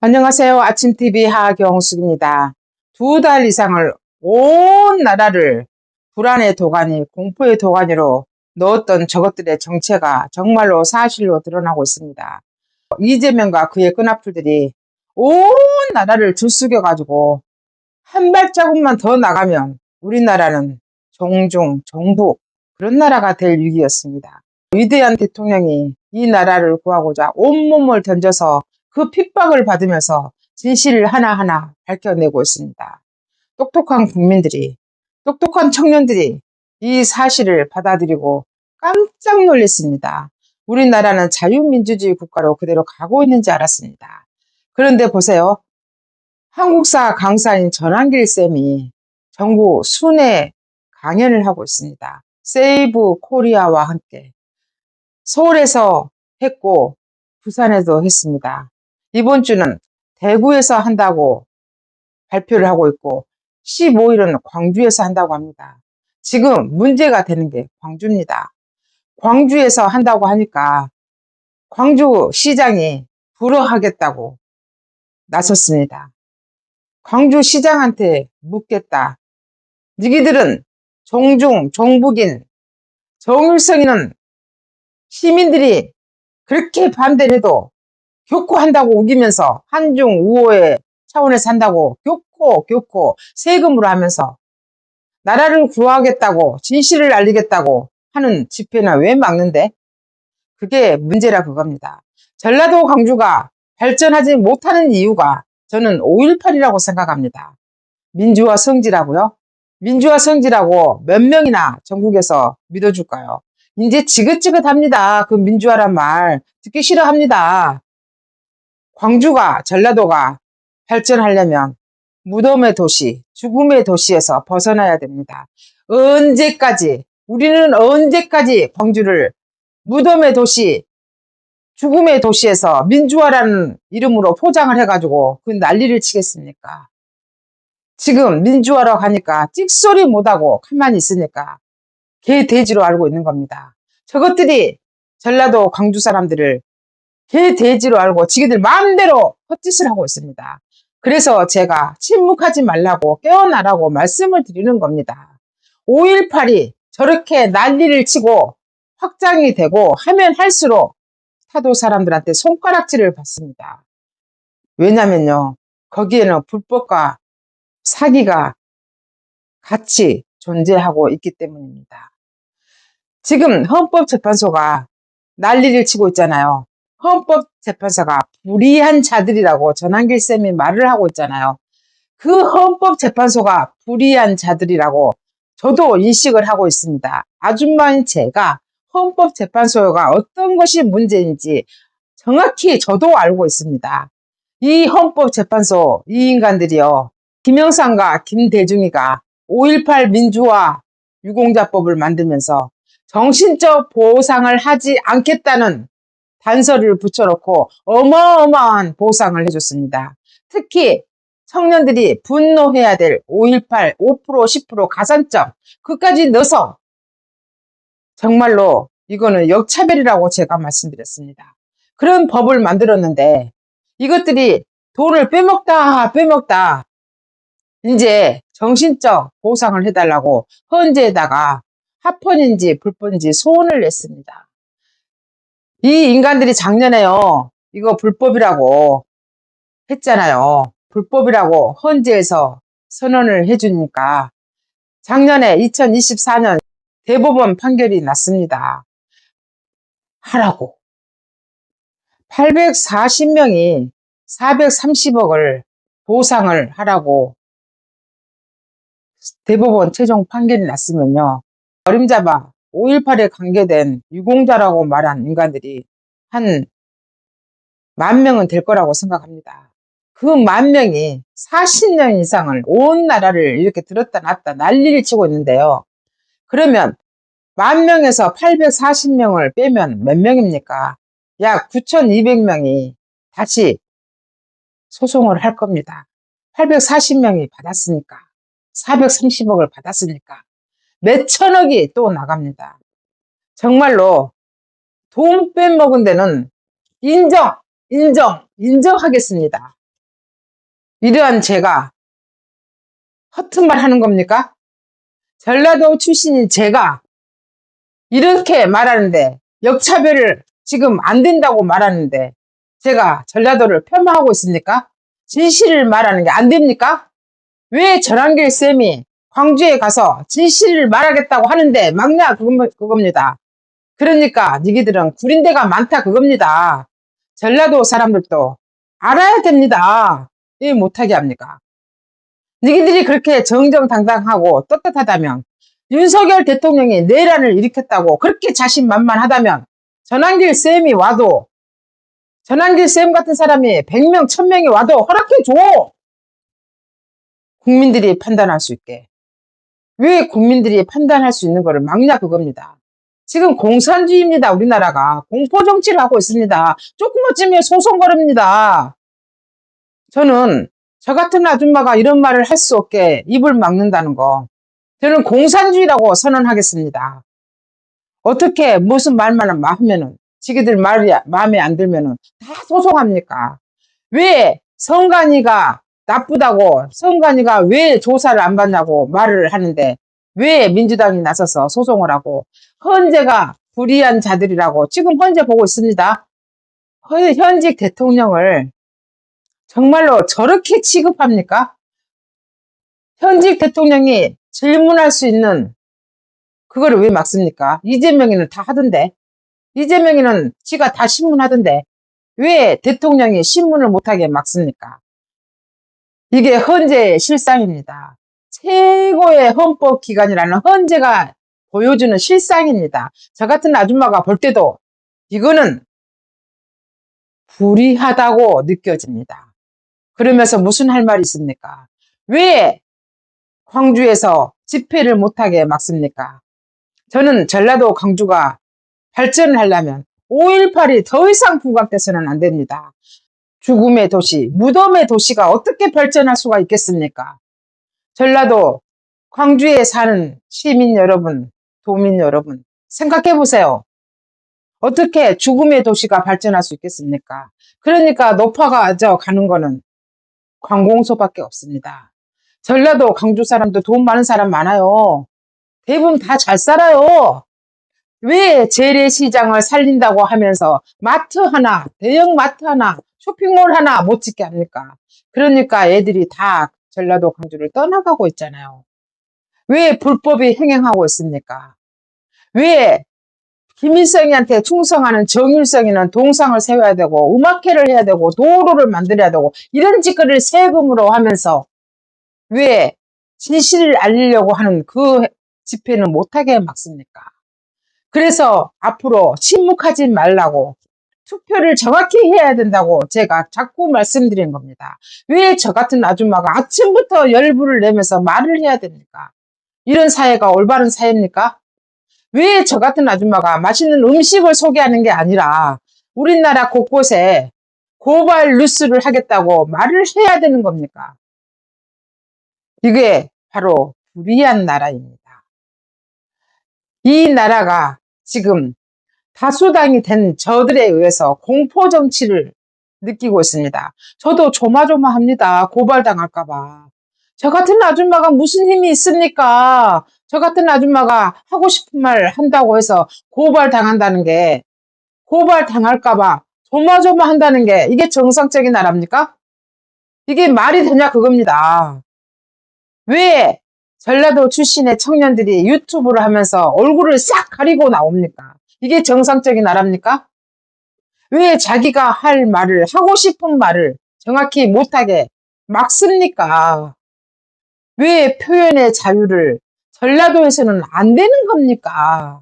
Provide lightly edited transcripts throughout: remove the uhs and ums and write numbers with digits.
안녕하세요. 아침TV 하경숙입니다. 2달 이상을 온 나라를 불안의 도가니, 공포의 도가니로 넣었던 저것들의 정체가 정말로 사실로 드러나고 있습니다. 이재명과 그의 끈앞풀들이 온 나라를 들쑥여가지고 한 발자국만 더 나가면 우리나라는 종중, 종북 그런 나라가 될 위기였습니다. 위대한 대통령이 이 나라를 구하고자 온몸을 던져서 그 핍박을 받으면서 진실을 하나하나 밝혀내고 있습니다. 똑똑한 국민들이, 똑똑한 청년들이 이 사실을 받아들이고 깜짝 놀랐습니다. 우리나라는 자유민주주의 국가로 그대로 가고 있는지 알았습니다. 그런데 보세요. 한국사 강사인 전한길 쌤이 전국 순회 강연을 하고 있습니다. 세이브 코리아와 함께 서울에서 했고 부산에도 했습니다. 이번 주는 대구에서 한다고 발표를 하고 있고 15일은 광주에서 한다고 합니다. 지금 문제가 되는 게 광주입니다. 광주에서 한다고 하니까 광주시장이 불허하겠다고 나섰습니다. 광주시장한테 묻겠다. 너희들은 종중, 종북인, 정일성이는 시민들이 그렇게 반대를 해도 교코한다고 우기면서 한중 우호의 차원에서 한다고 교코 세금으로 하면서 나라를 구하겠다고 진실을 알리겠다고 하는 집회는 왜 막는데? 그게 문제라 그겁니다. 전라도 광주가 발전하지 못하는 이유가 저는 5.18이라고 생각합니다. 민주화 성지라고요? 민주화 성지라고 몇 명이나 전국에서 믿어줄까요? 이제 지긋지긋합니다. 그 민주화란 말 듣기 싫어합니다. 광주가, 전라도가 발전하려면 무덤의 도시, 죽음의 도시에서 벗어나야 됩니다. 언제까지, 우리는 언제까지 광주를 무덤의 도시, 죽음의 도시에서 민주화라는 이름으로 포장을 해가지고 그 난리를 치겠습니까? 지금 민주화라고 하니까 찍소리 못하고 가만히 있으니까 개 돼지로 알고 있는 겁니다. 저것들이 전라도 광주 사람들을 개 돼지로 알고 지기들 마음대로 헛짓을 하고 있습니다. 그래서 제가 침묵하지 말라고 깨어나라고 말씀을 드리는 겁니다. 5.18이 저렇게 난리를 치고 확장이 되고 하면 할수록 타도 사람들한테 손가락질을 받습니다. 왜냐면요, 거기에는 불법과 사기가 같이 존재하고 있기 때문입니다. 지금 헌법재판소가 난리를 치고 있잖아요. 헌법재판소가 불의한 자들이라고 전한길 쌤이 말을 하고 있잖아요. 그 헌법재판소가 불의한 자들이라고 저도 인식을 하고 있습니다. 아줌마인 제가 헌법재판소가 어떤 것이 문제인지 정확히 저도 알고 있습니다. 이 헌법재판소 이 인간들이요, 김영삼과 김대중이가 5.18 민주화 유공자법을 만들면서 정신적 보상을 하지 않겠다는 단서를 붙여놓고 어마어마한 보상을 해줬습니다. 특히 청년들이 분노해야 될 5.18 5% 10% 가산점 그까지 넣어서 정말로 이거는 역차별이라고 제가 말씀드렸습니다. 그런 법을 만들었는데 이것들이 돈을 빼먹다 이제 정신적 보상을 해달라고 헌재에다가 합헌인지 불법인지 소원을 냈습니다. 이 인간들이 작년에요, 이거 불법이라고 했잖아요. 불법이라고 헌재에서 선언을 해주니까 작년에 2024년 대법원 판결이 났습니다. 하라고. 840명이 430억을 보상을 하라고 대법원 최종 판결이 났으면요, 어림잡아 5.18에 관계된 유공자라고 말한 인간들이 한 10,000명은 될 거라고 생각합니다. 그 10,000명이 40년 이상을 온 나라를 이렇게 들었다 놨다 난리를 치고 있는데요. 그러면 10,000명에서 840명을 빼면 몇 명입니까? 약 9,200명이 다시 소송을 할 겁니다. 840명이 받았으니까, 430억을 받았으니까 몇 천억이 또 나갑니다. 정말로 돈 빼먹은 데는 인정하겠습니다. 이러한 제가 허튼 말 하는 겁니까? 전라도 출신인 제가 이렇게 말하는데, 역차별을 지금 안 된다고 말하는데 제가 전라도를 폄하하고 있습니까? 진실을 말하는 게 안 됩니까? 왜 전한길 쌤이 광주에 가서 진실을 말하겠다고 하는데 막냐, 그겁니다. 그러니까 니기들은 구린 데가 많다, 그겁니다. 전라도 사람들도 알아야 됩니다. 왜 못하게 합니까? 니기들이 그렇게 정정당당하고 떳떳하다면, 윤석열 대통령이 내란을 일으켰다고 그렇게 자신만만하다면, 전한길 쌤이 와도, 전한길 쌤 같은 사람이 100명, 1000명이 와도 허락해줘! 국민들이 판단할 수 있게. 왜 국민들이 판단할 수 있는 거를 막냐, 그겁니다. 지금 공산주의입니다. 우리나라가 공포정치를 하고 있습니다. 조금 어쩌면 소송 걸읍니다. 저는 저 같은 아줌마가 이런 말을 할 수 없게 입을 막는다는 거, 저는 공산주의라고 선언하겠습니다. 어떻게 무슨 말만 하면은, 지기들 말이 마음에 안 들면은 다 소송합니까? 왜 성관이가 나쁘다고, 성관이가 왜 조사를 안 받냐고 말을 하는데, 왜 민주당이 나서서 소송을 하고, 헌재가 불의한 자들이라고 지금 헌재 보고 있습니다. 현직 대통령을 정말로 저렇게 취급합니까? 현직 대통령이 질문할 수 있는 그거를 왜 막습니까? 이재명이는 다 하던데. 이재명이는 지가 다 신문하던데. 왜 대통령이 신문을 못하게 막습니까? 이게 헌재의 실상입니다. 최고의 헌법기관이라는 헌재가 보여주는 실상입니다. 저 같은 아줌마가 볼 때도 이거는 불의하다고 느껴집니다. 그러면서 무슨 할 말이 있습니까? 왜 광주에서 집회를 못하게 막습니까? 저는 전라도 광주가 발전을 하려면 5.18이 더 이상 부각돼서는 안 됩니다. 죽음의 도시, 무덤의 도시가 어떻게 발전할 수가 있겠습니까? 전라도 광주에 사는 시민 여러분, 도민 여러분, 생각해 보세요. 어떻게 죽음의 도시가 발전할 수 있겠습니까? 그러니까 높아져 가는 거는 관공서밖에 없습니다. 전라도 광주 사람도 돈 많은 사람 많아요. 대부분 다 잘 살아요. 왜 재래시장을 살린다고 하면서 마트 하나, 대형 마트 하나, 쇼핑몰 하나 못 짓게 합니까? 그러니까 애들이 다 전라도 광주를 떠나가고 있잖아요. 왜 불법이 행행하고 있습니까? 왜 김일성이한테 충성하는 정일성이는 동상을 세워야 되고, 음악회를 해야 되고, 도로를 만들어야 되고, 이런 짓거리를 세금으로 하면서 왜 진실을 알리려고 하는 그 집회는 못하게 막습니까? 그래서 앞으로 침묵하지 말라고, 투표를 정확히 해야 된다고 제가 자꾸 말씀드리는 겁니다. 왜 저 같은 아줌마가 아침부터 열불을 내면서 말을 해야 됩니까? 이런 사회가 올바른 사회입니까? 왜 저 같은 아줌마가 맛있는 음식을 소개하는 게 아니라 우리나라 곳곳에 고발 뉴스를 하겠다고 말을 해야 되는 겁니까? 이게 바로 불의한 나라입니다. 이 나라가 지금 다수당이 된 저들에 의해서 공포정치를 느끼고 있습니다. 저도 조마조마합니다. 고발당할까봐. 저 같은 아줌마가 무슨 힘이 있습니까? 저 같은 아줌마가 하고 싶은 말 한다고 해서 고발당한다는 게, 고발당할까봐 조마조마한다는 게 이게 정상적인 나라입니까? 이게 말이 되냐, 그겁니다. 왜 전라도 출신의 청년들이 유튜브를 하면서 얼굴을 싹 가리고 나옵니까? 이게 정상적인 나라입니까? 왜 자기가 할 말을, 하고 싶은 말을 정확히 못하게 막습니까? 왜 표현의 자유를 전라도에서는 안 되는 겁니까?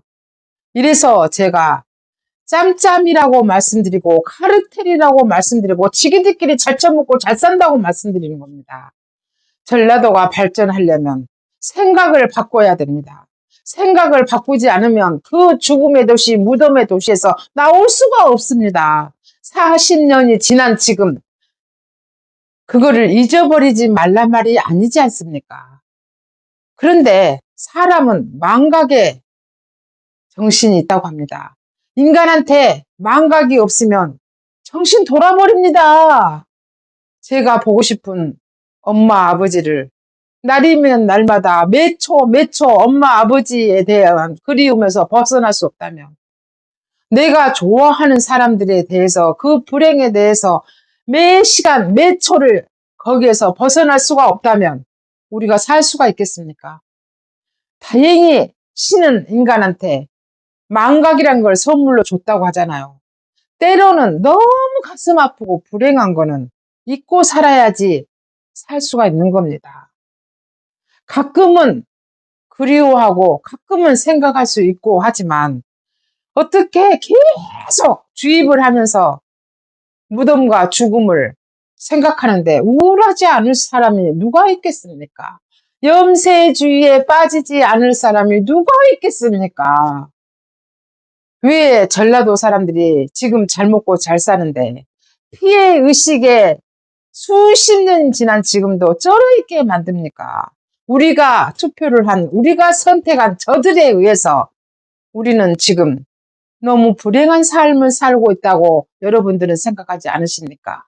이래서 제가 짬짬이라고 말씀드리고, 카르텔이라고 말씀드리고, 지기들끼리 잘 처먹고 잘 산다고 말씀드리는 겁니다. 전라도가 발전하려면 생각을 바꿔야 됩니다. 생각을 바꾸지 않으면 그 죽음의 도시, 무덤의 도시에서 나올 수가 없습니다. 40년이 지난 지금 그거를 잊어버리지 말란 말이 아니지 않습니까? 그런데 사람은 망각의 정신이 있다고 합니다. 인간한테 망각이 없으면 정신 돌아버립니다. 제가 보고 싶은 엄마 아버지를 날이면 날마다 매초 엄마 아버지에 대한 그리움에서 벗어날 수 없다면, 내가 좋아하는 사람들에 대해서 그 불행에 대해서 매 시간 매 초를 거기에서 벗어날 수가 없다면 우리가 살 수가 있겠습니까? 다행히 신은 인간한테 망각이란 걸 선물로 줬다고 하잖아요. 때로는 너무 가슴 아프고 불행한 거는 잊고 살아야지 살 수가 있는 겁니다. 가끔은 그리워하고 가끔은 생각할 수 있고 하지만 어떻게 계속 주입을 하면서 무덤과 죽음을 생각하는데 우울하지 않을 사람이 누가 있겠습니까? 염세주의에 빠지지 않을 사람이 누가 있겠습니까? 왜 전라도 사람들이 지금 잘 먹고 잘 사는데 피해 의식에 수십 년 지난 지금도 쩔어있게 만듭니까? 우리가 투표를 한, 우리가 선택한 저들에 의해서 우리는 지금 너무 불행한 삶을 살고 있다고 여러분들은 생각하지 않으십니까?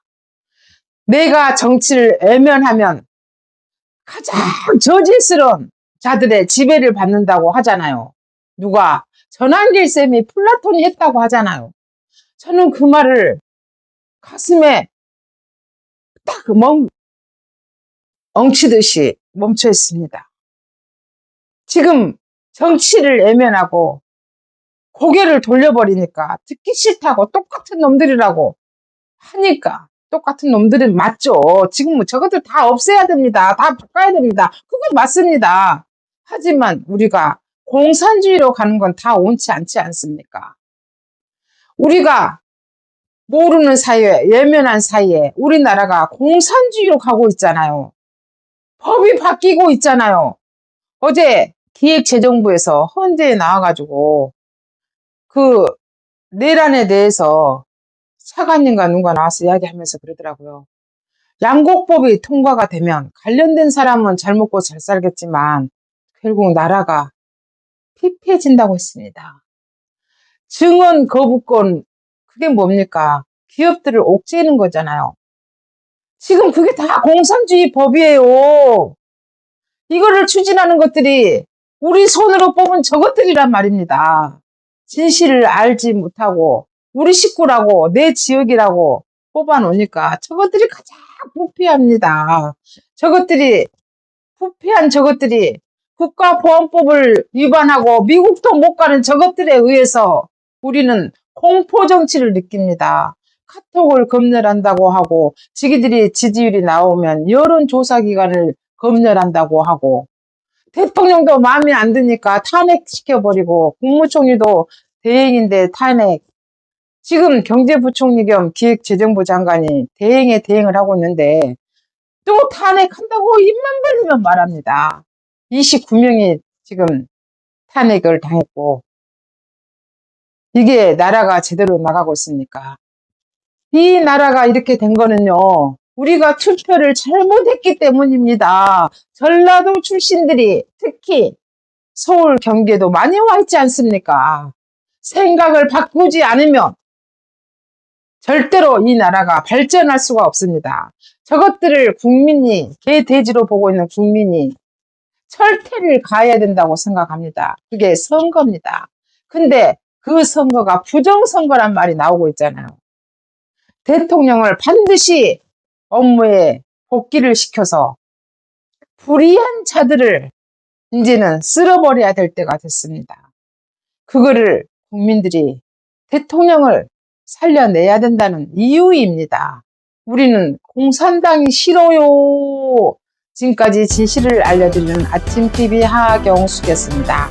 내가 정치를 외면하면 가장 저질스러운 자들의 지배를 받는다고 하잖아요. 누가? 전한길 쌤이 플라톤이 했다고 하잖아요. 저는 그 말을 가슴에 딱 엉치듯이 멈춰 있습니다. 지금 정치를 외면하고 고개를 돌려버리니까 듣기 싫다고 똑같은 놈들이라고 하니까 똑같은 놈들은 맞죠. 지금 뭐 저것들 다 없애야 됩니다. 다 바꿔야 됩니다. 그건 맞습니다. 하지만 우리가 공산주의로 가는 건 다 옳지 않지 않습니까? 우리가 모르는 사이에, 예면한 사이에 우리나라가 공산주의로 가고 있잖아요. 법이 바뀌고 있잖아요. 어제 기획재정부에서 헌재에 나와가지고 그 내란에 대해서 차관님과 누가 나와서 이야기하면서 그러더라고요. 양곡법이 통과가 되면 관련된 사람은 잘 먹고 잘 살겠지만 결국 나라가 피폐해진다고 했습니다. 증언 거부권, 그게 뭡니까? 기업들을 옥죄는 거잖아요. 지금 그게 다 공산주의 법이에요. 이거를 추진하는 것들이 우리 손으로 뽑은 저것들이란 말입니다. 진실을 알지 못하고 우리 식구라고 내 지역이라고 뽑아놓으니까 저것들이 가장 부패합니다. 부패한 저것들이 국가보안법을 위반하고 미국도 못 가는 저것들에 의해서 우리는 공포정치를 느낍니다. 카톡을 검열한다고 하고 지기들이 지지율이 나오면 여론조사기관을 검열한다고 하고 대통령도 마음에 안 드니까 탄핵시켜버리고 국무총리도 대행인데 탄핵. 지금 경제부총리 겸 기획재정부 장관이 대행에 대행을 하고 있는데 또 탄핵한다고 입만 벌리면 말합니다. 29명이 지금 탄핵을 당했고 이게 나라가 제대로 나가고 있습니까? 이 나라가 이렇게 된 거는요. 우리가 투표를 잘못했기 때문입니다. 전라도 출신들이 특히 서울 경기에도 많이 와 있지 않습니까? 생각을 바꾸지 않으면 절대로 이 나라가 발전할 수가 없습니다. 저것들을 국민이 개돼지로 보고 있는 국민이 철퇴를 가해야 된다고 생각합니다. 그게 선거입니다. 근데 그 선거가 부정선거란 말이 나오고 있잖아요. 대통령을 반드시 업무에 복귀를 시켜서 불의한 자들을 이제는 쓸어버려야 될 때가 됐습니다. 그거를 국민들이 대통령을 살려내야 된다는 이유입니다. 우리는 공산당이 싫어요. 지금까지 진실을 알려드리는 아침TV 하경숙이었습니다.